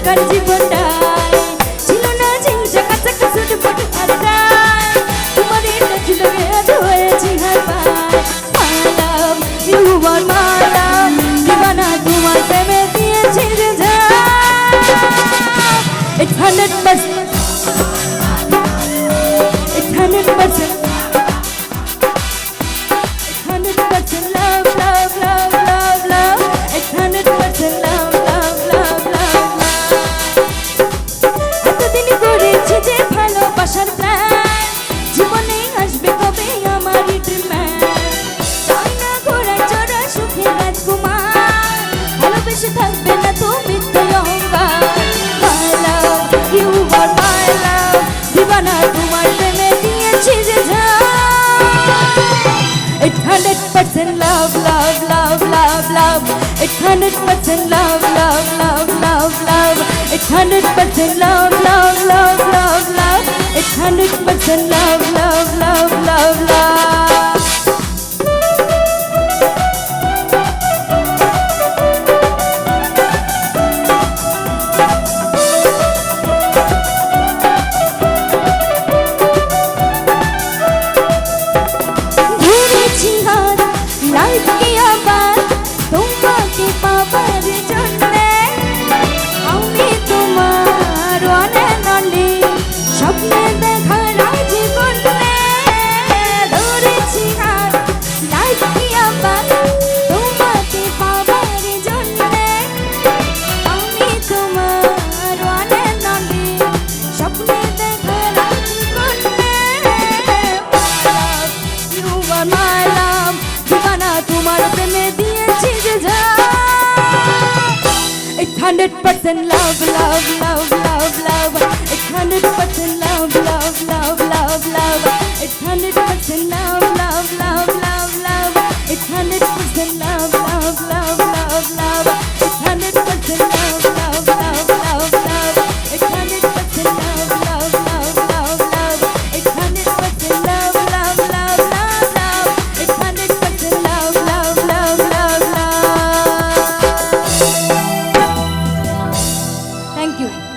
এখনকার জীবনটাই ছিল না জিনিস কাছে কাছে ফটো আর ডাই তোমার এটা ছিল আজ হয়েছি হার পাই মাই লাভ ইউ আর মাই লাভ দিবানা তোমার প্রেমে দিয়েছি যে It's 100%. It's 100%. It's 100% love, love, love, love, love. It's 100% love, love, love, love, love. এতদিন করেছি যে ভালোবাসার প্ল্যান জীবনে আসবে কবে আমার ড্রিমম্যান চাই না ঘোড়ায় চড়া সুখে রাজকুমার ভালোবেসে থাকবে না তুমি তো অহংকার You are my love, দিবানা তোমার প্রেমে দিয়েছি যে It's 100% love, love, love, love, love. It's 100% love, love, love, love, love. It's 100% love, love, love, love, love. It's 100% love, love, love, love, love. তোমাকে পাবার জন্যে আমি তোমার অনেক স্বপ্নে দেখা রাজীবনে ধরেছি হাত লাইফকে আবার তোমাকে পাবার জন্যে আমি তোমার অনেক স্বপ্নে দেখা রাজীবনে You are my love, দিবানা তোমার প্রেমে দিয়েছি যে It's 100% love, love, love, love, love. It's 100% love, love, love, love, love. It's 100% love, love, love, love, love. It's 100% love, love, love, love, love. It's 100% love, love, love, love, love. It's 100% love, love, love, love, love. It's 100% love, love, love, love, love. It's 100% love, love, love, love, love. Thank you.